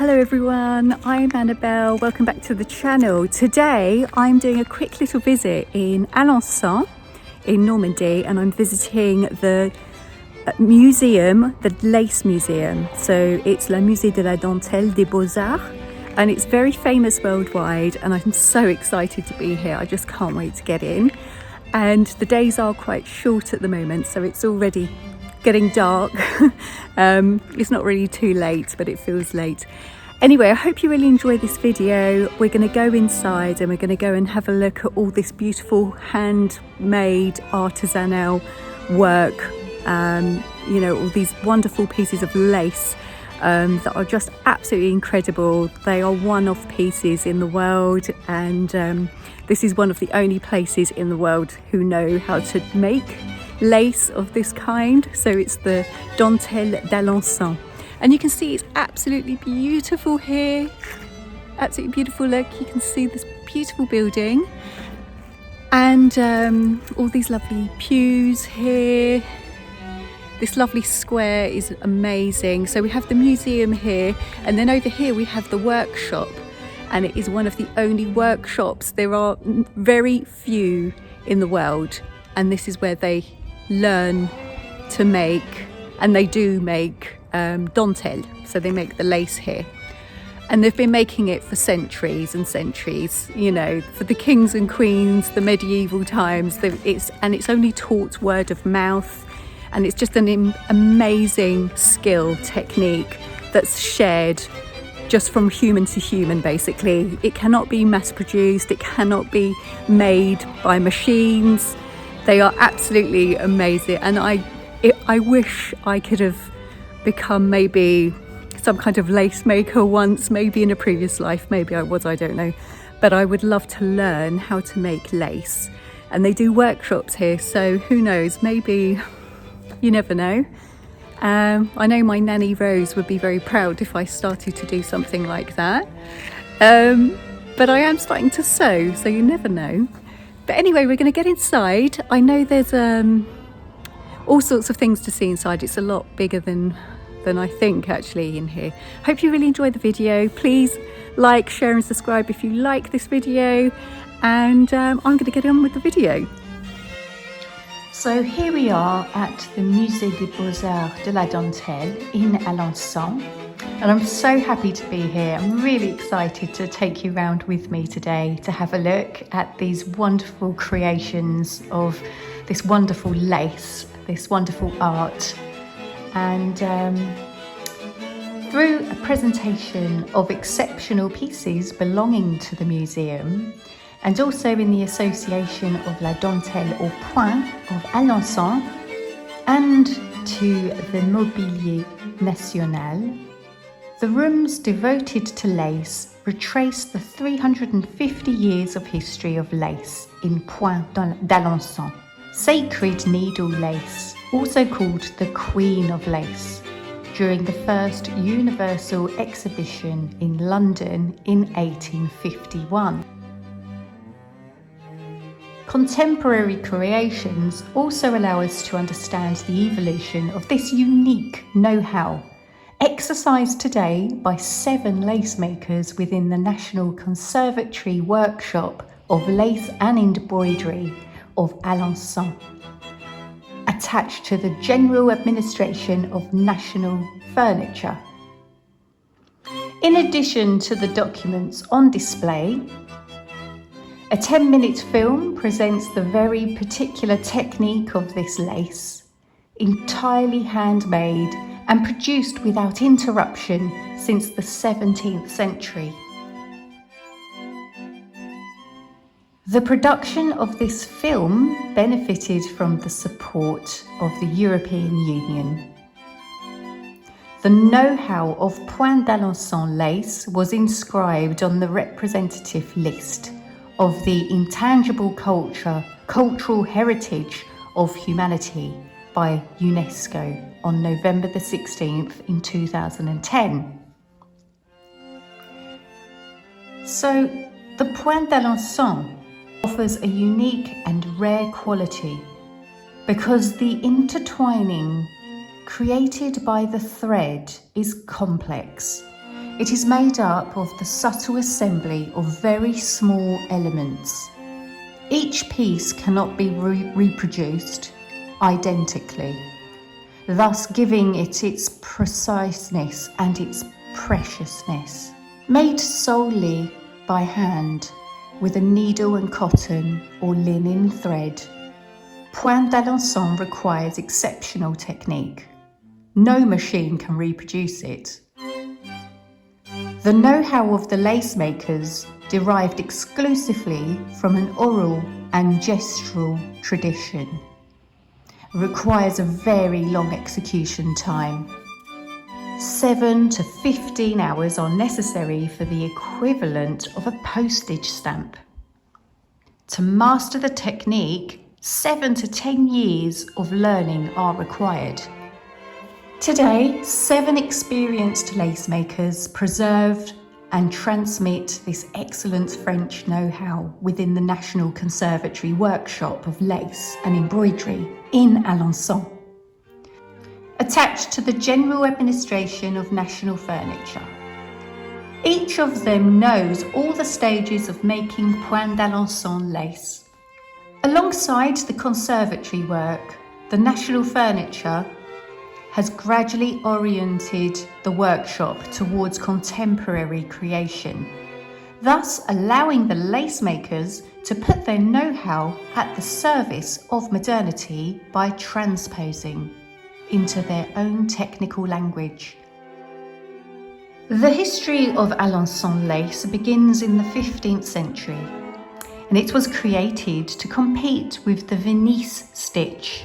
Hello everyone, I'm Annabelle, welcome back to the channel. Today I'm doing a quick little visit in Alençon in Normandy, and I'm visiting the museum, the Lace Museum. So it's le Musée de la Dentelle des Beaux-Arts, and it's very famous worldwide, and I'm so excited to be here. I just can't wait to get in. And the days are quite short at the moment, so it's already getting dark. It's not really too late, but it feels late. Anyway, I hope you really enjoy this video. We're going to go inside and we're going to go and have a look at all this beautiful handmade artisanal work. You know, all these wonderful pieces of lace that are just absolutely incredible. They are one-off pieces in the world, and this is one of the only places in the world who know how to make lace of this kind. So it's the Dentelle d'Alençon, and you can see it's absolutely beautiful here. Absolutely beautiful. Look, you can see this beautiful building and all these lovely pews here. This lovely square is amazing. So we have the museum here, and then over here we have the workshop, and it is one of the only workshops. There are very few in the world, and this is where they learn to make, and they do make dentelle. So they make the lace here, and they've been making it for centuries and centuries, you know, for the kings and queens, the medieval times. It's only taught word of mouth, and it's just an amazing skill technique that's shared just from human to human, basically. It cannot be mass produced, it cannot be made by machines. They are absolutely amazing, and I wish I could have become maybe some kind of lace maker once, maybe in a previous life. Maybe I was, I don't know, but I would love to learn how to make lace. And they do workshops here, so who knows, maybe, you never know. I know my nanny Rose would be very proud if I started to do something like that, but I am starting to sew, so you never know. But anyway, we're going to get inside. I know there's all sorts of things to see inside. It's a lot bigger than I think actually in here. Hope you really enjoyed the video. Please like, share and subscribe if you like this video, and I'm going to get on with the video. So here we are at the Musée des Beaux-Arts de la Dentelle in Alençon, and I'm so happy to be here. I'm really excited to take you around with me today to have a look at these wonderful creations of this wonderful lace, this wonderful art, and through a presentation of exceptional pieces belonging to the museum, and also in the association of La Dentelle au Point of Alençon, and to the Mobilier National. The rooms devoted to lace retrace the 350 years of history of lace in Point d'Alençon. Sacred needle lace, also called the Queen of Lace, during the first Universal Exhibition in London in 1851. Contemporary creations also allow us to understand the evolution of this unique know-how, exercised today by 7 lace makers within the National Conservatory Workshop of Lace and Embroidery of Alençon, attached to the General Administration of National Furniture. In addition to the documents on display, a 10-minute film presents the very particular technique of this lace, entirely handmade and produced without interruption since the 17th century. The production of this film benefited from the support of the European Union. The know-how of Point d'Alençon lace was inscribed on the representative list of the intangible cultural heritage of humanity by UNESCO on November the 16th in 2010. So the Point d'Alençon offers a unique and rare quality because the intertwining created by the thread is complex. It is made up of the subtle assembly of very small elements. Each piece cannot be reproduced identically, thus giving it its preciseness and its preciousness. Made solely by hand with a needle and cotton or linen thread, Point d'Alençon requires exceptional technique. No machine can reproduce it. The know-how of the lace makers derived exclusively from an oral and gestural tradition. Requires a very long execution time. 7 to 15 hours are necessary for the equivalent of a postage stamp. To master the technique, 7 to 10 years of learning are required. Today, 7 experienced lace makers preserve and transmit this excellent French know-how within the National Conservatory Workshop of Lace and Embroidery in Alençon, attached to the General Administration of National Furniture. Each of them knows all the stages of making Point d'Alençon lace. Alongside the conservatory work, the National Furniture has gradually oriented the workshop towards contemporary creation, thus allowing the lace makers to put their know-how at the service of modernity by transposing into their own technical language. The history of Alençon lace begins in the 15th century, and it was created to compete with the Venice stitch.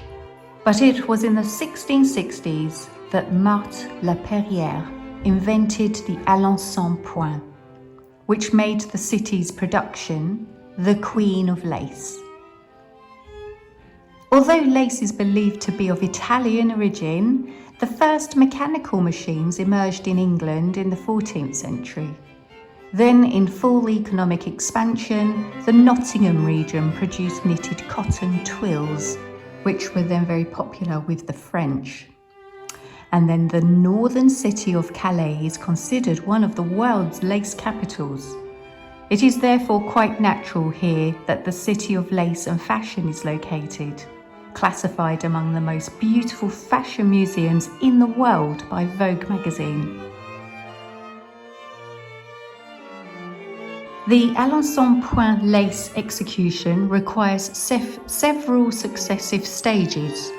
But it was in the 1660s that Marthe La Perrière invented the Alençon point, which made the city's production the Queen of Lace. Although lace is believed to be of Italian origin, the first mechanical machines emerged in England in the 14th century. Then, in full economic expansion, the Nottingham region produced knitted cotton twills, which were then very popular with the French. And then the northern city of Calais is considered one of the world's lace capitals. It is therefore quite natural here that the city of lace and fashion is located, classified among the most beautiful fashion museums in the world by Vogue magazine. The Alençon point lace execution requires several successive stages: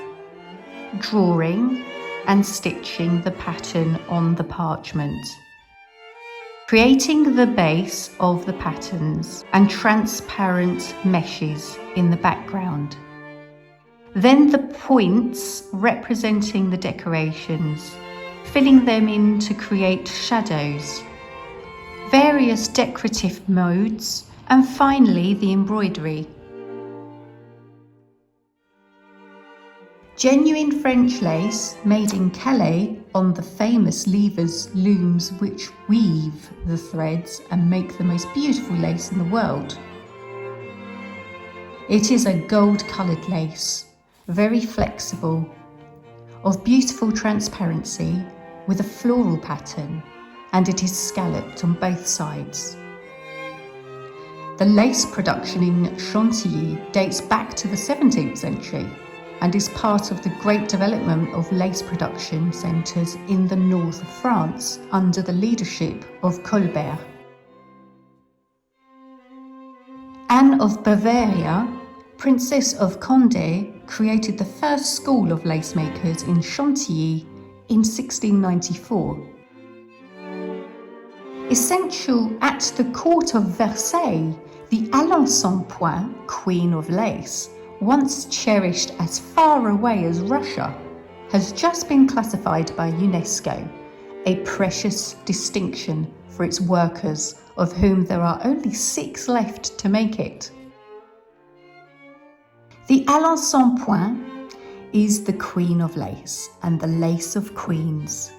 drawing and stitching the pattern on the parchment, creating the base of the patterns and transparent meshes in the background, then the points representing the decorations, filling them in to create shadows, various decorative modes, and finally the embroidery. Genuine French lace made in Calais on the famous levers looms which weave the threads and make the most beautiful lace in the world. It is a gold-coloured lace, very flexible, of beautiful transparency with a floral pattern, and it is scalloped on both sides. The lace production in Chantilly dates back to the 17th century and is part of the great development of lace production centres in the north of France under the leadership of Colbert. Anne of Bavaria, Princess of Condé, created the first school of lace makers in Chantilly in 1694. Essential at the court of Versailles, the Alençon point, Queen of Lace, once cherished as far away as Russia, has just been classified by UNESCO, a precious distinction for its workers, of whom there are only 6 left to make it. The Alençon point is the Queen of Lace and the lace of queens,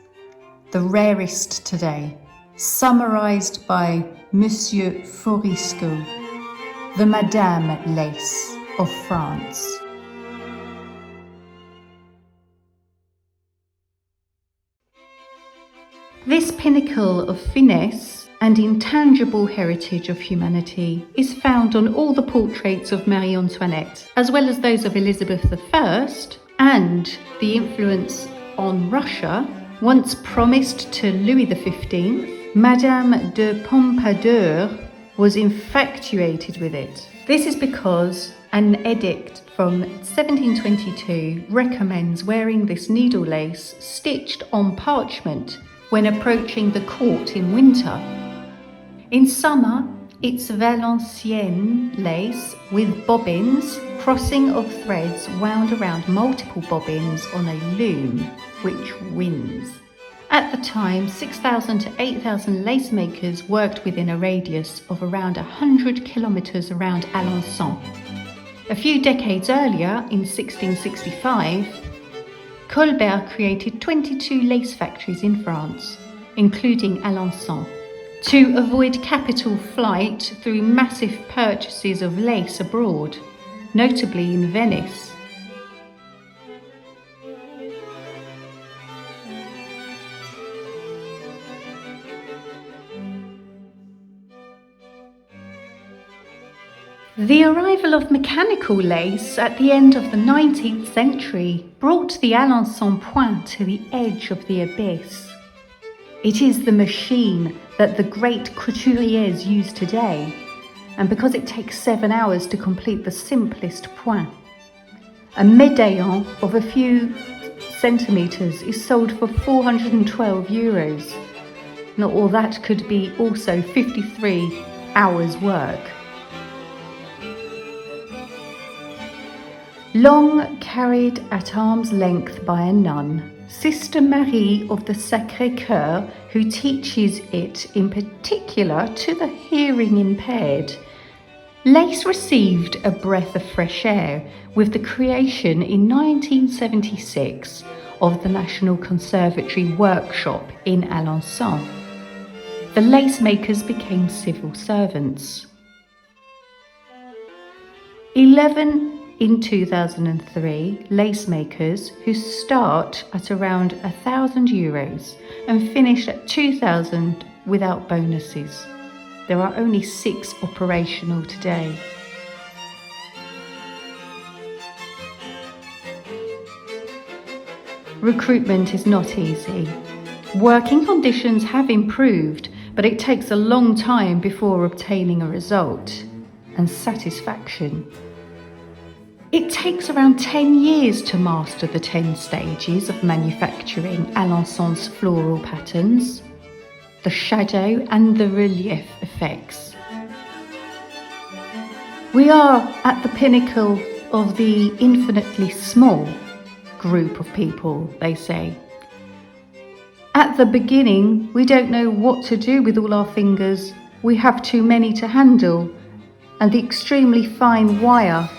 the rarest today, summarised by Monsieur Forisco, the Madame Lace of France. This pinnacle of finesse and intangible heritage of humanity is found on all the portraits of Marie-Antoinette, as well as those of Elizabeth I, and the influence on Russia, once promised to Louis XV, Madame de Pompadour was infatuated with it. This is because an edict from 1722 recommends wearing this needle lace stitched on parchment when approaching the court in winter. In summer, it's Valenciennes lace with bobbins, crossing of threads wound around multiple bobbins on a loom, which wins. At the time, 6,000 to 8,000 lace makers worked within a radius of around 100 kilometres around Alençon. A few decades earlier, in 1665, Colbert created 22 lace factories in France, including Alençon, to avoid capital flight through massive purchases of lace abroad, notably in Venice. The arrival of mechanical lace at the end of the 19th century brought the Alençon point to the edge of the abyss. It is the machine that the great couturiers use today, and because it takes 7 hours to complete the simplest point. A médaillon of a few centimetres is sold for €412. Not all that could be also 53 hours work. Long carried at arm's length by a nun, Sister Marie of the Sacré-Cœur, who teaches it in particular to the hearing impaired. Lace received a breath of fresh air with the creation in 1976 of the National Conservatory Workshop in Alençon. The lace makers became civil servants. 11 in 2003, lace makers who start at around €1,000 and finish at 2,000 without bonuses. There are only 6 operational today. Recruitment is not easy. Working conditions have improved, but it takes a long time before obtaining a result and satisfaction. It takes around 10 years to master the 10 stages of manufacturing Alençon's floral patterns, the shadow and the relief effects. We are at the pinnacle of the infinitely small group of people, they say. At the beginning, we don't know what to do with all our fingers. We have too many to handle, and the extremely fine wire.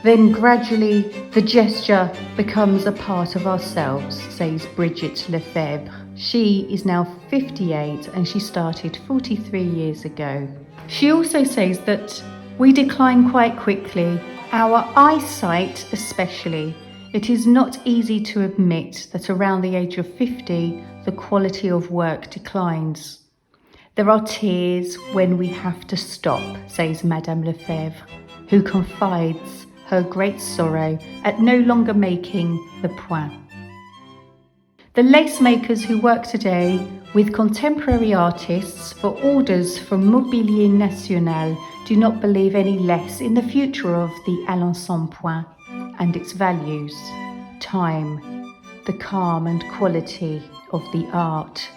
Then gradually the gesture becomes a part of ourselves, says Brigitte Lefebvre. She is now 58 and she started 43 years ago. She also says that we decline quite quickly, our eyesight especially. It is not easy to admit that around the age of 50, the quality of work declines. There are tears when we have to stop, says Madame Lefebvre, who confides her great sorrow at no longer making the point. The lace makers who work today with contemporary artists for orders from Mobilier National do not believe any less in the future of the Alençon point and its values, time, the calm and quality of the art.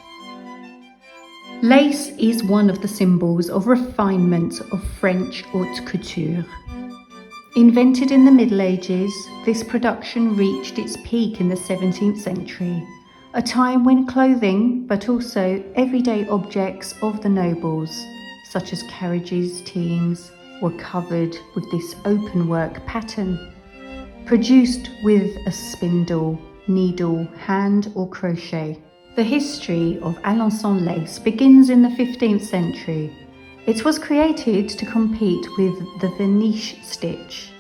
Lace is one of the symbols of refinement of French haute couture. Invented in the Middle Ages, this production reached its peak in the 17th century, a time when clothing, but also everyday objects of the nobles, such as carriages, teams, were covered with this openwork pattern, produced with a spindle, needle, hand or crochet. The history of Alençon lace begins in the 15th century. It was created to compete with the Venetian stitch.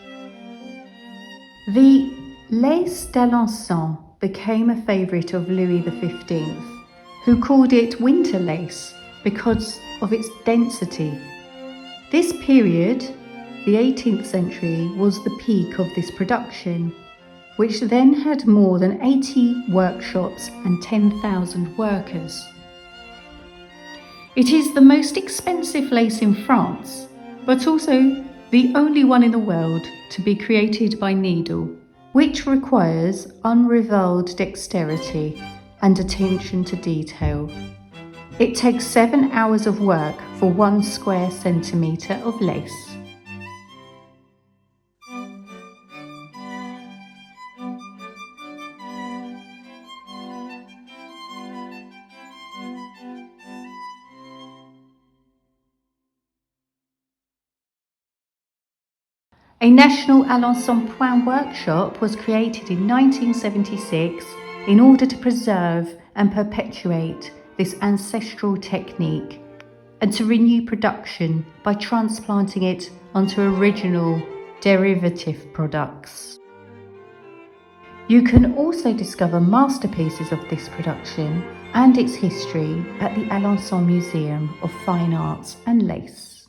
The lace d'Alençon became a favourite of Louis XV, who called it winter lace because of its density. This period, the 18th century, was the peak of this production, which then had more than 80 workshops and 10,000 workers. It is the most expensive lace in France, but also the only one in the world to be created by needle, which requires unrivalled dexterity and attention to detail. It takes 7 hours of work for 1 square centimetre of lace. A national Alençon point workshop was created in 1976 in order to preserve and perpetuate this ancestral technique and to renew production by transplanting it onto original derivative products. You can also discover masterpieces of this production and its history at the Alençon Museum of Fine Arts and Lace.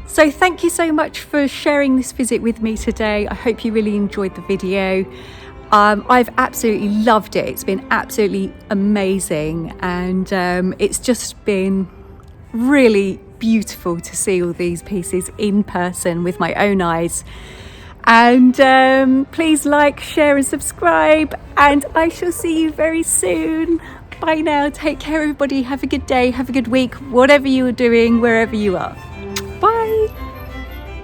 So thank you so much for sharing this visit with me today. I hope you really enjoyed the video. I've absolutely loved it. It's been absolutely amazing, and it's just been really beautiful to see all these pieces in person with my own eyes. And please like, share and subscribe, and I shall see you very soon. Bye now. Take care everybody. Have a good day, have a good week, whatever you are doing, wherever you are.